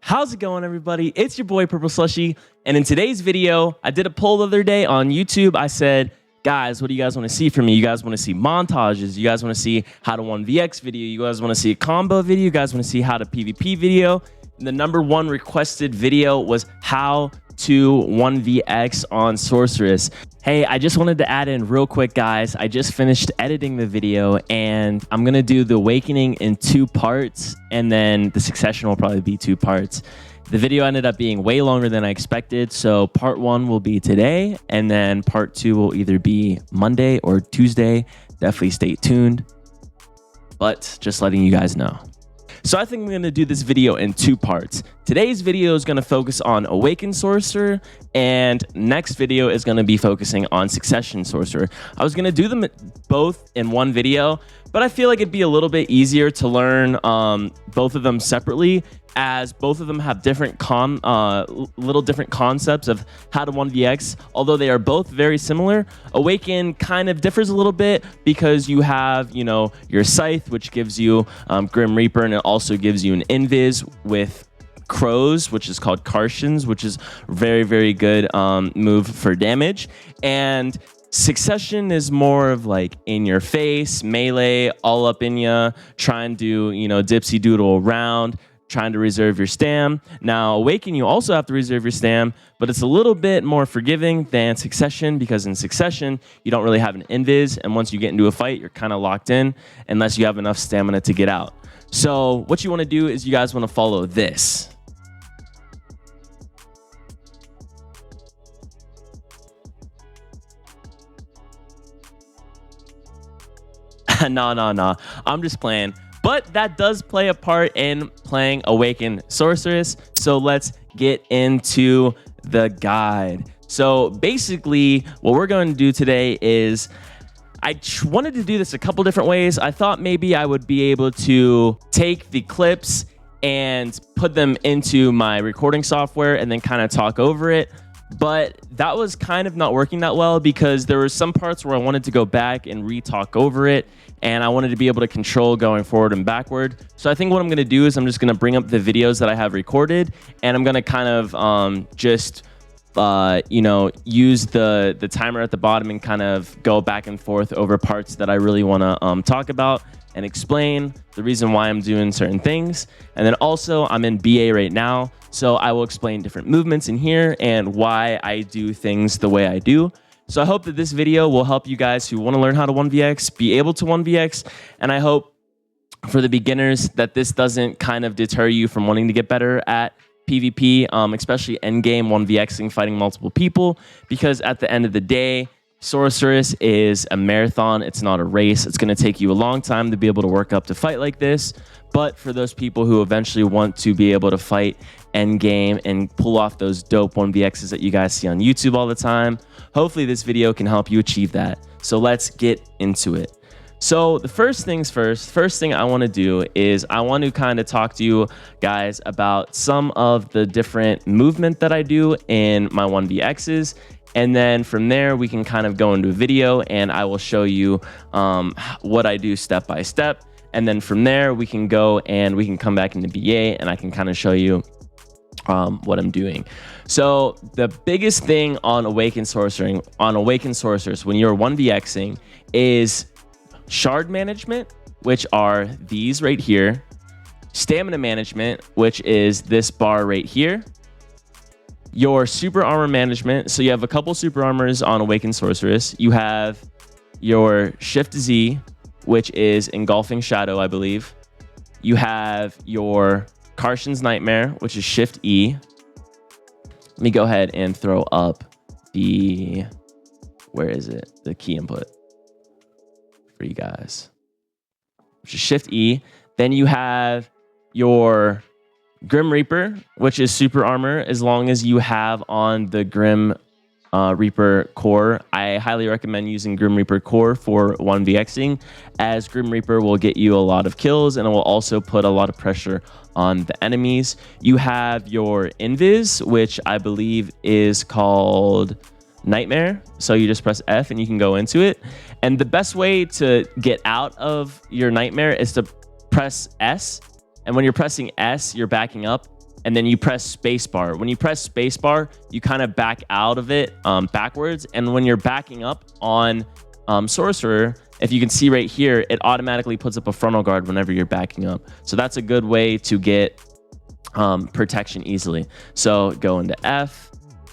How's it going, everybody? It's your boy Purple Slushy, and in today's video, I did a poll the other day on YouTube. I said, guys, what do you guys want to see from me? You guys want to see montages? You guys want to see how to 1vx video? You guys want to see a combo video? You guys want to see how to PvP video? And the #1 requested video was how to 1vx on Sorceress. Hey, I just wanted to add in real quick, guys. I just finished editing the video and I'm gonna do the awakening in 2 parts, and then the succession will probably be 2 parts. The video ended up being way longer than I expected, so part 1 will be today, and then part 2 will either be Monday or Tuesday. Definitely stay tuned, but just letting you guys know. So I think I'm going to do this video in 2 parts. Today's video is going to focus on Awakened Sorcerer, and next video is going to be focusing on Succession Sorcerer. I was going to do them both in one video, but I feel like it'd be a little bit easier to learn both of them separately, as both of them have different little different concepts of how to 1vx. Although they are both very similar, Awaken kind of differs a little bit because you have, you know, your Scythe, which gives you Grim Reaper, and it also gives you an Invis with Crows, which is called Karshans, which is very, very good move for damage. And Succession is more of like in your face, melee, all up in ya, trying to, you know, dipsy doodle around, trying to reserve your stam. Now, Awaken, you also have to reserve your stam, but it's a little bit more forgiving than Succession, because in Succession, you don't really have an invis, and once you get into a fight, you're kind of locked in unless you have enough stamina to get out. So what you want to do is you guys want to follow this. No. I'm just playing. But that does play a part in playing Awakened Sorceress. So let's get into the guide. So basically, what we're going to do today is I wanted to do this a couple different ways. I thought maybe I would be able to take the clips and put them into my recording software and then kind of talk over it. But that was kind of not working that well, because there were some parts where I wanted to go back and re-talk over it, and I wanted to be able to control going forward and backward. So I think what I'm going to do is I'm just going to bring up the videos that I have recorded, and I'm going to kind of you know, use the timer at the bottom and kind of go back and forth over parts that I really want to talk about and explain the reason why I'm doing certain things. And then also I'm in BA right now, so I will explain different movements in here and why I do things the way I do. So I hope that this video will help you guys who want to learn how to 1vx be able to 1vx, and I hope for the beginners that this doesn't kind of deter you from wanting to get better at PvP, especially endgame 1vxing, fighting multiple people, because at the end of the day, Sorceress is a marathon. It's not a race. It's going to take you a long time to be able to work up to fight like this. But for those people who eventually want to be able to fight endgame and pull off those dope 1vx's that you guys see on YouTube all the time, hopefully this video can help you achieve that. So let's get into it. So the first things first, first thing I want to do is I want to kind of talk to you guys about some of the different movement that I do in my 1vx's. And then from there, we can kind of go into a video and I will show you what I do step by step. And then from there, we can go and we can come back into BA and I can kind of show you what I'm doing. So the biggest thing on Awakened Sorcerers when you're 1vxing is shard management, which are these right here, stamina management, which is this bar right here, your super armor management. So you have a couple super armors on Awakened Sorceress. You have your Shift Z, which is Engulfing Shadow, I believe. You have your Karshan's Nightmare, which is Shift E. Let me go ahead and throw up the, where is it? The key input for you guys, which is Shift E. Then you have your Grim Reaper, which is super armor as long as you have on the Grim Reaper core. I highly recommend using Grim Reaper core for 1vxing, as Grim Reaper will get you a lot of kills and it will also put a lot of pressure on the enemies. You have your Invis, which I believe is called Nightmare. So you just press F and you can go into it. And the best way to get out of your Nightmare is to press S. And when you're pressing S, you're backing up. and then you press spacebar. When you press spacebar, you kind of back out of it backwards. And when you're backing up on Sorcerer, if you can see right here, it automatically puts up a frontal guard whenever you're backing up. So that's a good way to get protection easily. So go into F,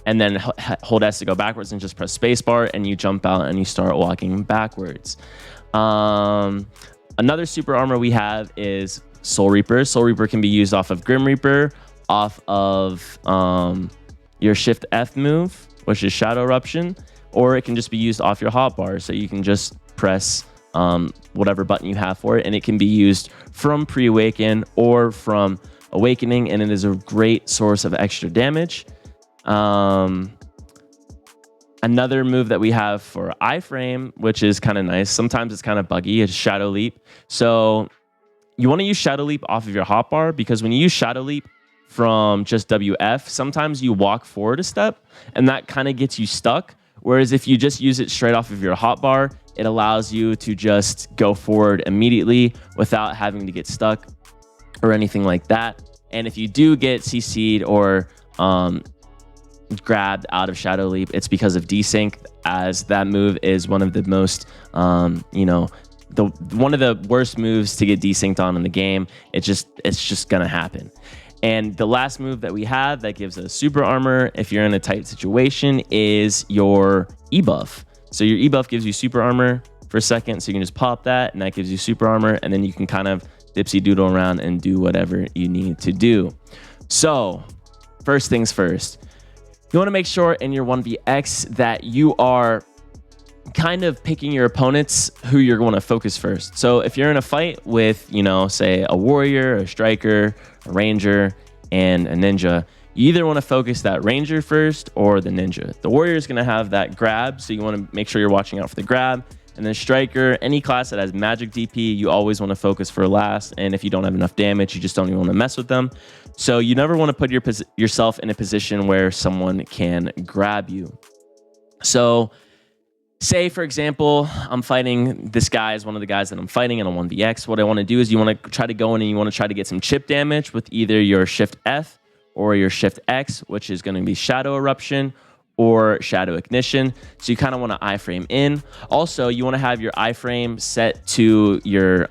and then hold S to go backwards, and just press spacebar, and you jump out and you start walking backwards. Another super armor we have is Soul Reaper. Soul Reaper can be used off of Grim Reaper, off of your Shift F move, which is Shadow Eruption, or it can just be used off your hotbar. So you can just press whatever button you have for it, and it can be used from pre-awaken or from awakening, and it is a great source of extra damage. Another move that we have for iframe, which is kind of nice, sometimes it's kind of buggy, is Shadow Leap. So you want to use Shadow Leap off of your hotbar, because when you use Shadow Leap from just WF, sometimes you walk forward a step and that kind of gets you stuck. Whereas if you just use it straight off of your hotbar, it allows you to just go forward immediately without having to get stuck or anything like that. And if you do get CC'd or grabbed out of Shadow Leap, it's because of desync, as that move is one of the most, you know, one of the worst moves to get desynced on in the game. It's just gonna happen. And the last move that we have that gives us super armor if you're in a tight situation is your E-buff. So your E-buff gives you super armor for a second, so you can just pop that, and that gives you super armor, and then you can kind of dipsy doodle around and do whatever you need to do. So first things first, you want to make sure in your 1vx that you are kind of picking your opponents who you're going to focus first. So if you're in a fight with, you know, say a warrior, a striker, a ranger, and a ninja, you either want to focus that ranger first or the ninja. The warrior is going to have that grab, so you want to make sure you're watching out for the grab. And then striker, any class that has magic DP, you always want to focus for last. And if you don't have enough damage, you just don't even want to mess with them. So you never want to put yourself in a position where someone can grab you. So say, for example, I'm fighting this guy is one of the guys that I'm fighting in a 1vx. What I want to do is you want to try to go in and you want to try to get some chip damage with either your Shift F or your Shift X, which is going to be Shadow Eruption or Shadow Ignition. So you kind of want to iframe in. Also, you want to have your iframe set to your,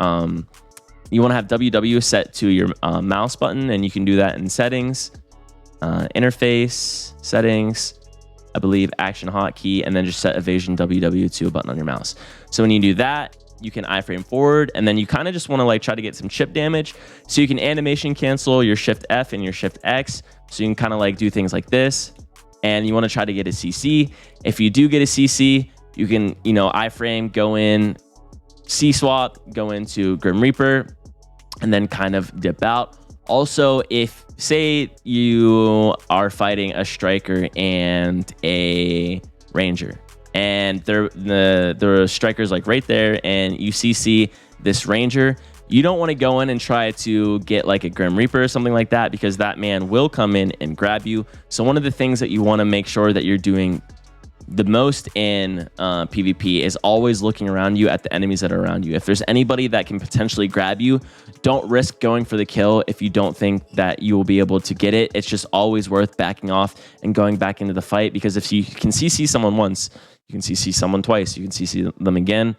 you want to have WW set to your mouse button, and you can do that in settings, interface, settings, I believe action hotkey, and then just set evasion WW to a button on your mouse. So when you do that, you can iframe forward, and then you kind of just want to like try to get some chip damage. So you can animation cancel your Shift F and your Shift X. So you can kind of like do things like this, and you want to try to get a CC. If you do get a CC, you can, you know, iframe, go in, C swap, go into Grim Reaper, and then kind of dip out. Also, if say you are fighting a striker and a ranger, and the striker's like right there, and you CC this ranger, you don't want to go in and try to get like a Grim Reaper or something like that, because that man will come in and grab you. So one of the things that you want to make sure that you're doing the most in PvP is always looking around you at the enemies that are around you. If there's anybody that can potentially grab you, don't risk going for the kill if you don't think that you will be able to get it. It's just always worth backing off and going back into the fight, because if you can CC someone once, you can CC someone twice, you can CC them again.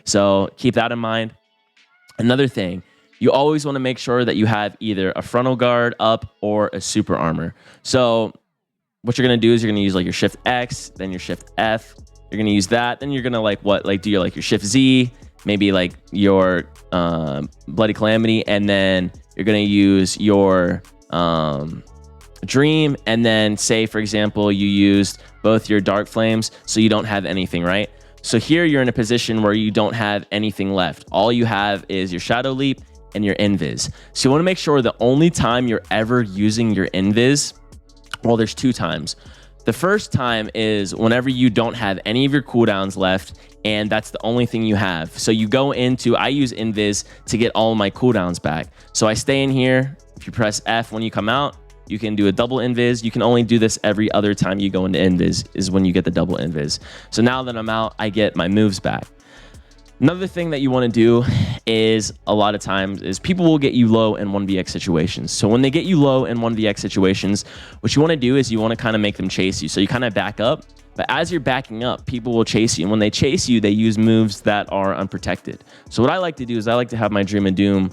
So keep that in mind. Another thing, you always want to make sure that you have either a frontal guard up or a super armor. So what you're going to do is you're going to use like your Shift X, then your Shift F. You're going to use that. Then you're going to like do your like your Shift Z, maybe like your Bloody Calamity. And then you're going to use your Dream. And then say, for example, you used both your Dark Flames, so you don't have anything, right? So here you're in a position where you don't have anything left. All you have is your Shadow Leap and your Invis. So you want to make sure the only time you're ever using your Invis, well, there's two times. The first time is whenever you don't have any of your cooldowns left, and that's the only thing you have. So you go into, I use Invis to get all of my cooldowns back. So I stay in here. If you press F when you come out, you can do a double Invis. You can only do this every other time you go into Invis is when you get the double Invis. So now that I'm out, I get my moves back. Another thing that you want to do is a lot of times is people will get you low in 1vx situations. So when they get you low in 1vx situations, what you want to do is you want to kind of make them chase you. So you kind of back up, but as you're backing up, people will chase you. And when they chase you, they use moves that are unprotected. So what I like to do is I like to have my Dream of Doom,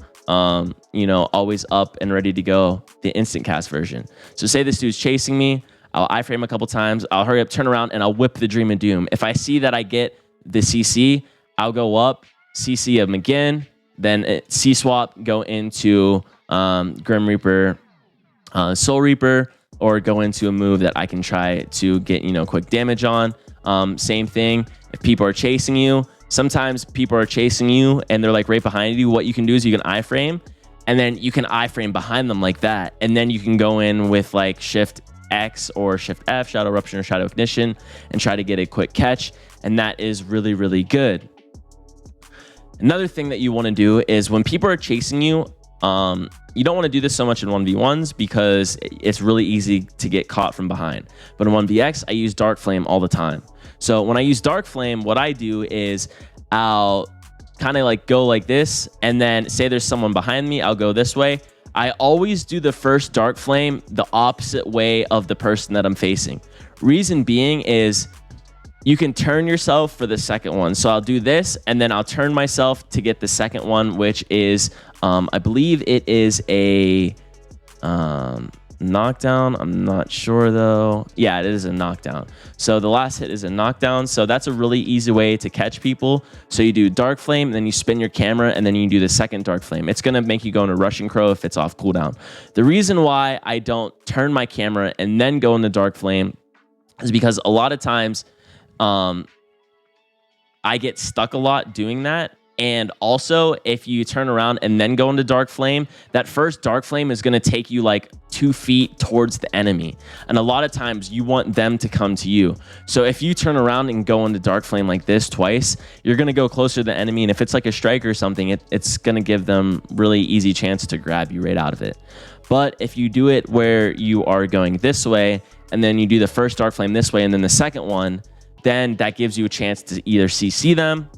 you know, always up and ready to go, the instant cast version. So say this dude's chasing me, I'll iframe a couple times, I'll hurry up, turn around, and I'll whip the Dream of Doom. If I see that I get the CC, I'll go up, CC him again, then C-swap, go into Grim Reaper, Soul Reaper, or go into a move that I can try to get, you know, quick damage on. Same thing, if people are chasing you, sometimes people are chasing you and they're like right behind you. What you can do is you can iframe, and then you can iframe behind them like that. And then you can go in with like Shift X or Shift F, Shadow Eruption or Shadow Ignition, and try to get a quick catch. And that is really, really good. Another thing that you want to do is when people are chasing you, you don't want to do this so much in 1v1s because it's really easy to get caught from behind. But in 1vx, I use Dark Flame all the time. So when I use Dark Flame, what I do is I'll kind of like go like this, and then say there's someone behind me, I'll go this way. I always do the first Dark Flame the opposite way of the person that I'm facing. Reason being is you can turn yourself for the second one. So I'll do this, and then I'll turn myself to get the second one, which is, I believe it is a knockdown. I'm not sure though. Yeah, it is a knockdown. So the last hit is a knockdown. So that's a really easy way to catch people. So you do Dark Flame, then you spin your camera, and then you do the second Dark Flame. It's gonna make you go into Rushing Crow if it's off cooldown. The reason why I don't turn my camera and then go into Dark Flame is because a lot of times, I get stuck a lot doing that. And also, if you turn around and then go into Dark Flame, that first Dark Flame is going to take you like 2 feet towards the enemy. And a lot of times you want them to come to you. So if you turn around and go into Dark Flame like this twice, you're going to go closer to the enemy. And if it's like a strike or something, it's going to give them really easy chance to grab you right out of it. But if you do it where you are going this way, and then you do the first Dark Flame this way, and then the second one, then that gives you a chance to either CC them,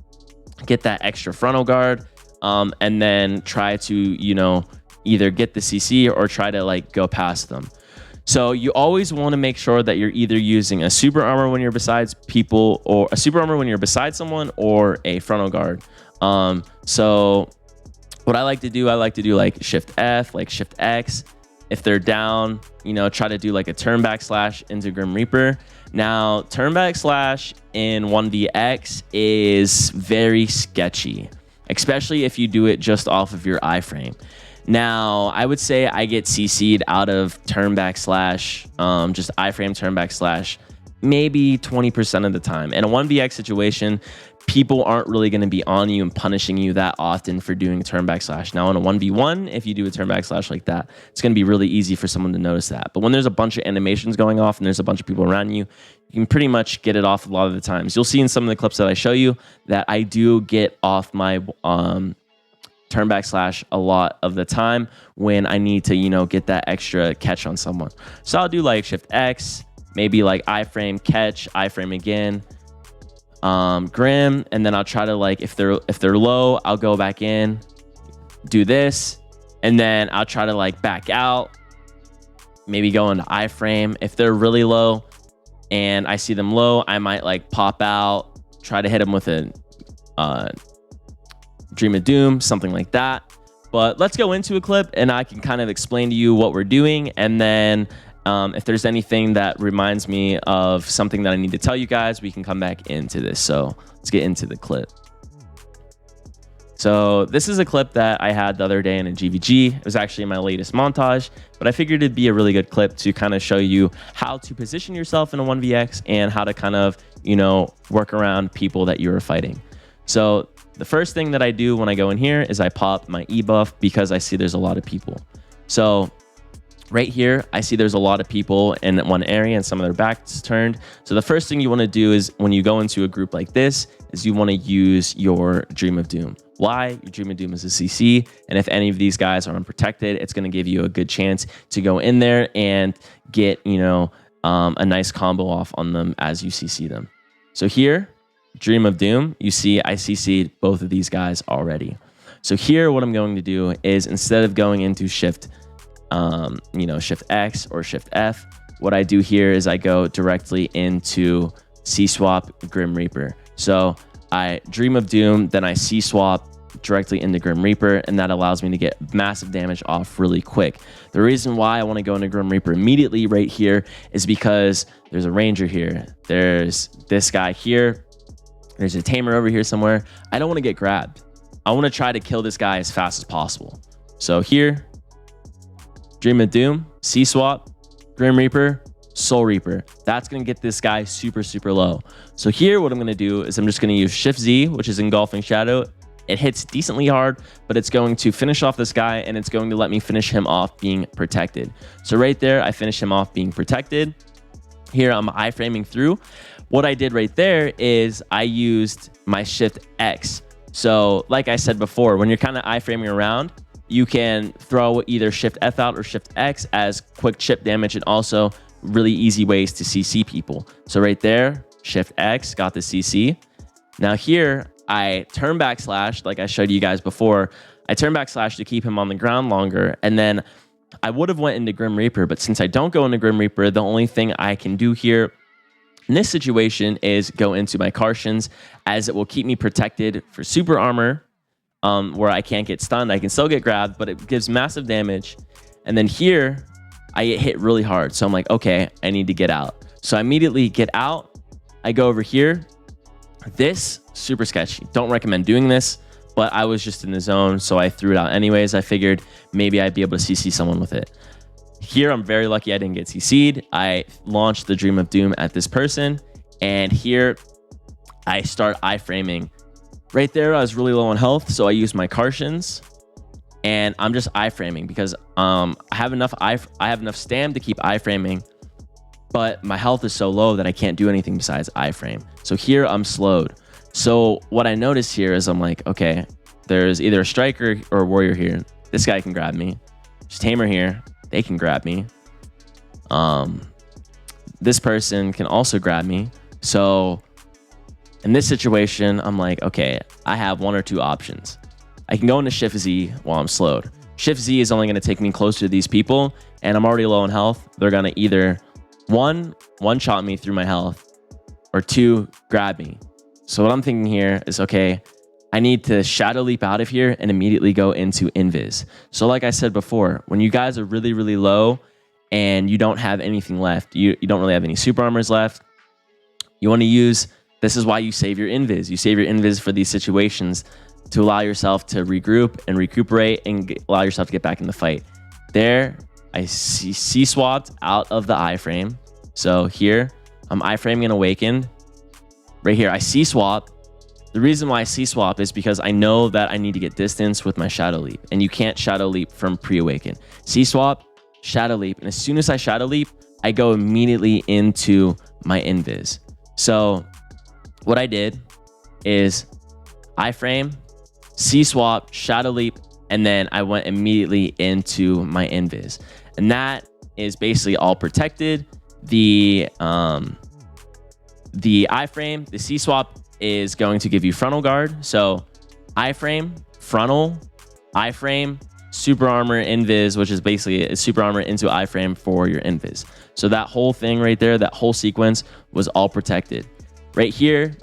get that extra frontal guard, and then try to, you know, either get the CC or try to like go past them. So you always want to make sure that you're either using a super armor when you're besides people, or a super armor when you're beside someone, or a frontal guard. So what I like to do like Shift F, like Shift X. If they're down, you know, try to do like a turn back slash into Grim Reaper. Now, turn back slash in 1vx is very sketchy, especially if you do it just off of your iframe. Now, I would say I get CC'd out of turn back slash, just iframe turn back slash, maybe 20% of the time. In a 1vx situation, people aren't really going to be on you and punishing you that often for doing a turn back slash. Now, in a 1v1, if you do a turn back slash like that, it's going to be really easy for someone to notice that. But when there's a bunch of animations going off and there's a bunch of people around you, you can pretty much get it off a lot of the times. You'll see in some of the clips that I show you that I do get off my turn back slash a lot of the time when I need to, you know, get that extra catch on someone. So I'll do like Shift X, maybe like iframe, catch, iframe again, Grim, and then I'll try to like, if they're low, I'll go back in, do this, and then I'll try to like back out, maybe go into iframe. If they're really low and I see them low, I might like pop out, try to hit them with a Dream of Doom, something like that. But let's go into a clip and I can kind of explain to you what we're doing, and then if there's anything that reminds me of something that I need to tell you guys, we can come back into this. So let's get into the clip. So this is a clip that I had the other day in a GVG. It was actually my latest montage, but I figured it'd be a really good clip to kind of show you how to position yourself in a 1vx and how to kind of, you know, work around people that you're fighting. So the first thing that I do when I go in here is I pop my E buff because I see there's a lot of people. So right here, I see there's a lot of people in one area and some of their backs turned. So the first thing you want to do is when you go into a group like this is you want to use your Dream of Doom. Why? Your Dream of Doom is a CC. And if any of these guys are unprotected, it's going to give you a good chance to go in there and get, you know, a nice combo off on them as you CC them. So here, Dream of Doom, you see I CC'd both of these guys already. So here, what I'm going to do is instead of going into Shift X or Shift F, what I do here is I go directly into C-swap Grim Reaper. So I Dream of Doom, then I C-swap directly into Grim Reaper, and that allows me to get massive damage off really quick. The reason why I want to go into Grim Reaper immediately right here is because there's a ranger here. There's this guy here. There's a tamer over here somewhere. I don't want to get grabbed. I want to try to kill this guy as fast as possible. So here, Dream of Doom, C-swap, Grim Reaper, Soul Reaper. That's going to get this guy super, super low. So here, what I'm going to do is I'm just going to use Shift Z, which is Engulfing Shadow. It hits decently hard, but it's going to finish off this guy, and it's going to let me finish him off being protected. So right there, I finish him off being protected. Here, I'm iframing through. What I did right there is I used my Shift X. So like I said before, when you're kind of iframing around, you can throw either Shift F out or Shift X as quick chip damage, and also really easy ways to CC people. So right there, Shift X, got the CC. Now here, I turn backslash, like I showed you guys before. I turn backslash to keep him on the ground longer, and then I would have went into Grim Reaper, but since I don't go into Grim Reaper, the only thing I can do here in this situation is go into my Karshans, as it will keep me protected for super armor, where I can't get stunned. I can still get grabbed, but it gives massive damage. And then here, I get hit really hard. So I'm like, okay, I need to get out. So I immediately get out. I go over here. This, super sketchy. Don't recommend doing this, but I was just in the zone, so I threw it out anyways. I figured maybe I'd be able to CC someone with it. Here, I'm very lucky I didn't get CC'd. I launched the Dream of Doom at this person, and here I start iframing. Right there, I was really low on health, so I used my Karshans, and I'm just iframing because I have enough stam to keep iframing, but my health is so low that I can't do anything besides iframe. So here, I'm slowed. So what I noticed here is I'm like, okay, there's either a striker or a warrior here. This guy can grab me. There's tamer here. They can grab me. This person can also grab me. So in this situation, I'm like, okay, I have one or two options. I can go into Shift Z while I'm slowed. Shift Z is only going to take me closer to these people, and I'm already low on health. They're going to either one-shot me through my health, or two, grab me. So what I'm thinking here is, okay, I need to shadow leap out of here and immediately go into invis. So like I said before, when you guys are really, really low and you don't have anything left, you don't really have any super armors left, you want to use, this is why you save your invis. You save your invis for these situations to allow yourself to regroup and recuperate and allow yourself to get back in the fight. There, I C-swapped out of the iframe. So here, I'm iframing and awakened. Right here, I C-swap. The reason why I C-swap is because I know that I need to get distance with my Shadow Leap, and you can't Shadow Leap from pre-awaken. C-swap, Shadow Leap, and as soon as I Shadow Leap, I go immediately into my invis. So what I did is iframe, C-swap, Shadow Leap, and then I went immediately into my invis. And that is basically all protected. The iframe, the C-swap is going to give you frontal guard. So iframe, frontal, iframe, super armor, invis, which is basically a super armor into iframe for your invis. So that whole thing right there, that whole sequence was all protected. Right here,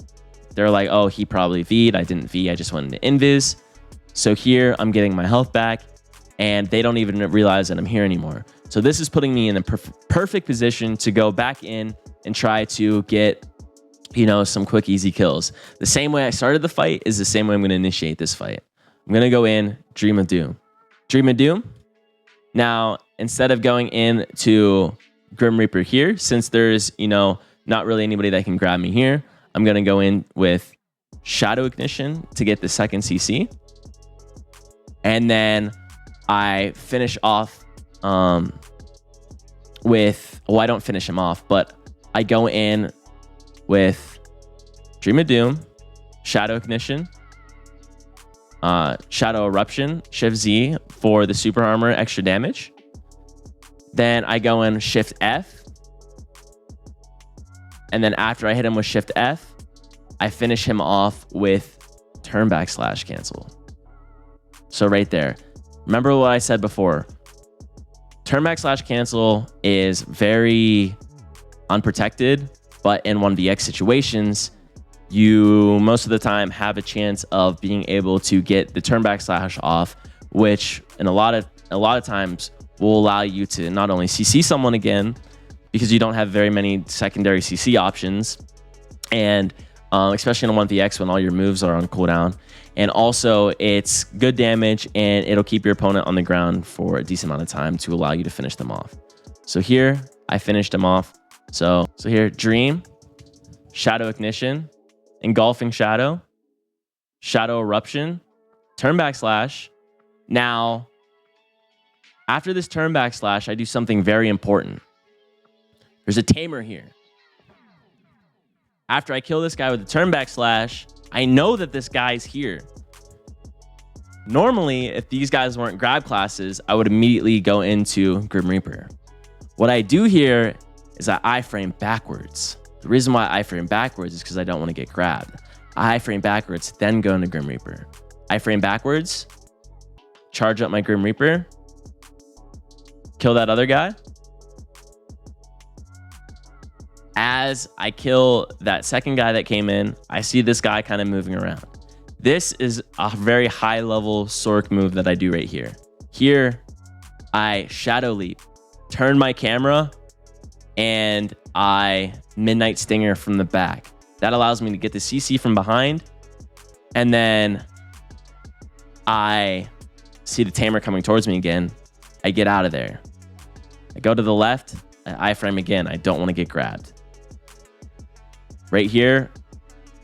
they're like, oh, he probably V'd. I didn't V, I just went into invis. So here, I'm getting my health back, and they don't even realize that I'm here anymore. So this is putting me in a perfect position to go back in and try to get, some quick, easy kills. The same way I started the fight is the same way I'm going to initiate this fight. I'm going to go in Dream of Doom. Dream of Doom. Now, instead of going into Grim Reaper here, since there's, not really anybody that can grab me here, I'm going to go in with Shadow Ignition to get the second CC. And then I finish off with, well, I don't finish him off, but I go in with Dream of Doom, Shadow Ignition, Shadow Eruption, Shift Z for the super armor extra damage. Then I go in Shift F. And then after I hit him with Shift F, I finish him off with turn backslash cancel. So right there, remember what I said before, turn backslash cancel is very unprotected, but in 1vx situations, you most of the time have a chance of being able to get the turn backslash off, which in a lot of times will allow you to not only CC someone again, because you don't have very many secondary CC options, and especially in a 1vx when all your moves are on cooldown, and also it's good damage and it'll keep your opponent on the ground for a decent amount of time to allow you to finish them off. So here I finished them off. So here, Dream, Shadow Ignition, Engulfing Shadow, Shadow Eruption, turn backslash. Now, after this turn backslash, I do something very important. There's a tamer here. After I kill this guy with the turn backslash, I know that this guy's here. Normally, if these guys weren't grab classes, I would immediately go into Grim Reaper. What I do here is I iframe backwards. The reason why I iframe backwards is because I don't want to get grabbed. I iframe backwards, then go into Grim Reaper. Iframe backwards, charge up my Grim Reaper, kill that other guy. As I kill that second guy that came in, I see this guy kind of moving around. This is a very high level Sorc move that I do right here. Here, I Shadow Leap, turn my camera, and I Midnight Stinger from the back. That allows me to get the CC from behind, and then I see the tamer coming towards me again. I get out of there. I go to the left, I iframe again. I don't want to get grabbed. Right here,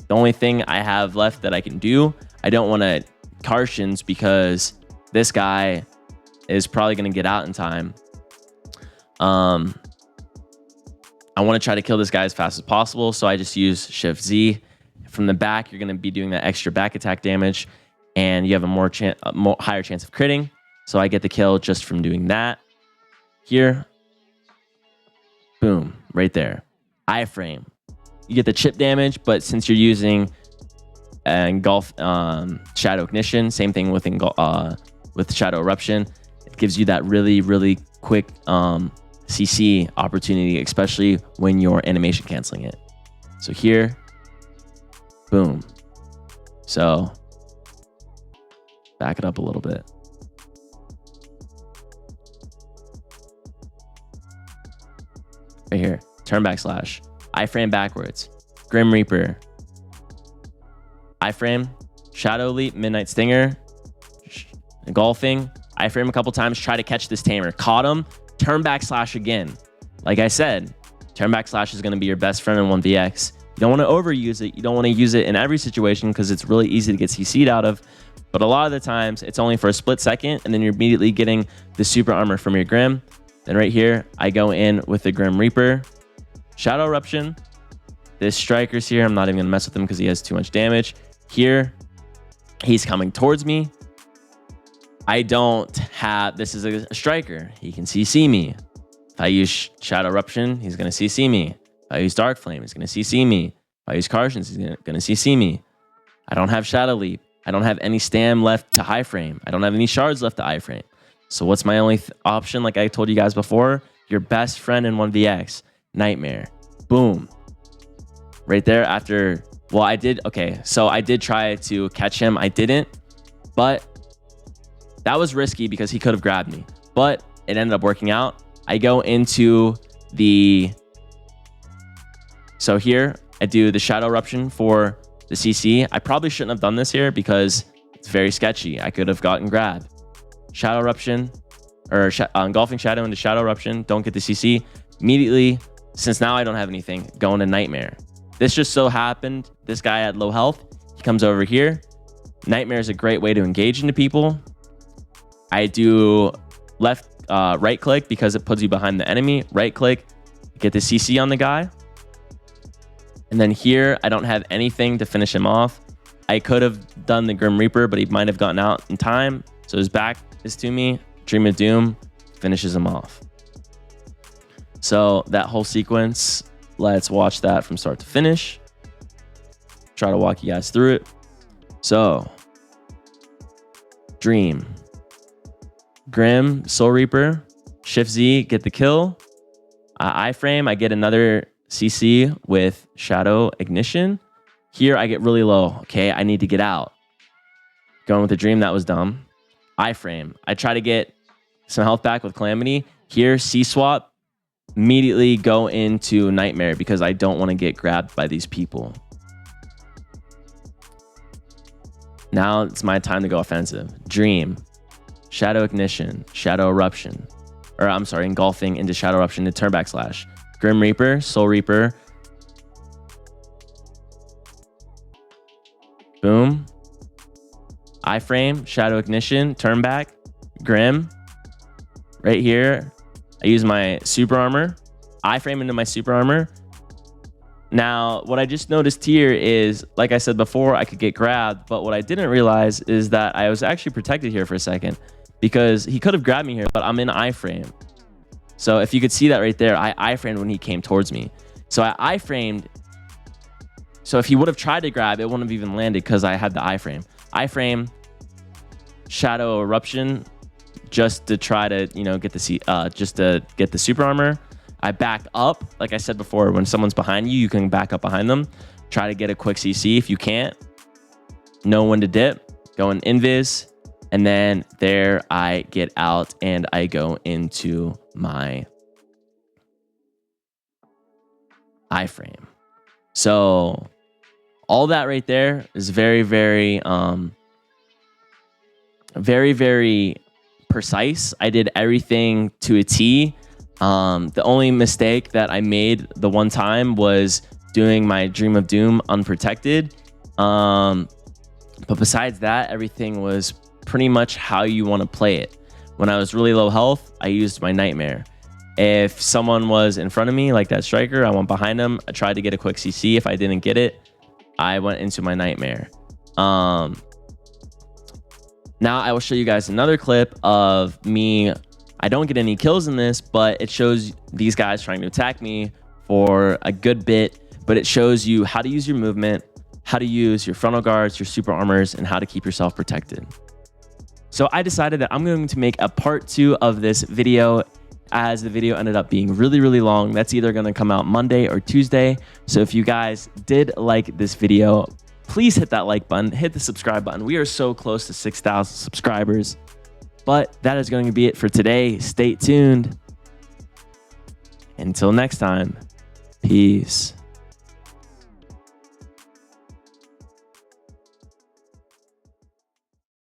the only thing I have left that I can do, I don't want to Karshins because this guy is probably going to get out in time. I want to try to kill this guy as fast as possible, so I just use Shift Z. From the back, you're going to be doing that extra back attack damage, and you have a higher chance of critting. So I get the kill just from doing that. Here, boom, right there. Iframe. You get the chip damage, but since you're using Engulf Shadow Ignition, same thing with Shadow Eruption, it gives you that really quick CC opportunity, especially when you're animation canceling it. So here, boom. So back it up a little bit. Right here, turn backslash. Iframe backwards, Grim Reaper, iframe, Shadow Leap, Midnight Stinger, Engulfing, iframe a couple times, try to catch this tamer. Caught him, turn backslash again. Like I said, turn backslash is going to be your best friend in 1vx. You don't want to overuse it. You don't want to use it in every situation because it's really easy to get CC'd out of. But a lot of the times, it's only for a split second, and then you're immediately getting the super armor from your Grim. Then right here, I go in with the Grim Reaper, Shadow Eruption. This striker's here. I'm not even going to mess with him because he has too much damage. Here, he's coming towards me. I don't have... This is a striker. He can CC me. If I use Shadow Eruption, he's going to CC me. If I use Dark Flame, he's going to CC me. If I use Karshins, he's going to CC me. I don't have Shadow Leap. I don't have any stam left to high frame. I don't have any shards left to high frame. So what's my only option? Like I told you guys before, your best friend in 1vx. Nightmare. Boom. Right there after... Well, I did... Okay, so I did try to catch him. I didn't. But that was risky because he could have grabbed me. But it ended up working out. I go into the... So here, I do the Shadow Eruption for the CC. I probably shouldn't have done this here because it's very sketchy. I could have gotten grabbed. Shadow Eruption, or Engulfing Shadow into Shadow Eruption. Don't get the CC. Immediately... Since now I don't have anything, going to Nightmare. This just so happened, this guy had low health. He comes over here. Nightmare is a great way to engage into people. I do right click because it puts you behind the enemy. Right click, get the CC on the guy. And then here, I don't have anything to finish him off. I could have done the Grim Reaper, but he might have gotten out in time. So his back is to me. Dream of Doom finishes him off. So that whole sequence, let's watch that from start to finish. try to walk you guys through it. So, Dream, Grim, Soul Reaper, Shift Z, get the kill. Iframe, I get another CC with Shadow Ignition. Here, I get really low. Okay, I need to get out. Going with the Dream, that was dumb. Iframe, I try to get some health back with Calamity. Here, C-swap, immediately go into Nightmare because I don't want to get grabbed by these people. Now it's my time to go offensive. Dream, Shadow Ignition, Shadow Eruption. Or I'm sorry, engulfing into Shadow Eruption to turn back slash. Grim Reaper, Soul Reaper. Boom. Iframe, Shadow Ignition, turn back. Grim. Right here, I use my super armor. Iframe into my super armor. Now, what I just noticed here is, like I said before, I could get grabbed, but what I didn't realize is that I was actually protected here for a second because he could have grabbed me here, but I'm in iframe. So if you could see that right there, I iframed when he came towards me. So I iframed. So if he would have tried to grab, it wouldn't have even landed because I had the iframe. Iframe, Shadow Eruption, just to try to, you know, get the super armor. I backed up. Like I said before, when someone's behind you, you can back up behind them. Try to get a quick CC. If you can't, know when to dip. Go in invis. And then there I get out and I go into my iframe. So all that right there is very, very, very precise. I did everything to a T. The only mistake that I made the one time was doing my Dream of Doom unprotected. But besides that, everything was pretty much how you want to play it. When I was really low health, I used my Nightmare. If someone was in front of me, like that striker, I went behind them. I tried to get a quick CC. If I didn't get it, I went into my Nightmare. Now I will show you guys another clip of me. I don't get any kills in this, but it shows these guys trying to attack me for a good bit, but it shows you how to use your movement, how to use your frontal guards, your super armors, and how to keep yourself protected. So I decided that I'm going to make a part 2 of this video, as the video ended up being really, really long. That's either going to come out Monday or Tuesday. So if you guys did like this video, please hit that like button, hit the subscribe button. We are so close to 6,000 subscribers. But that is going to be it for today. Stay tuned. Until next time, peace.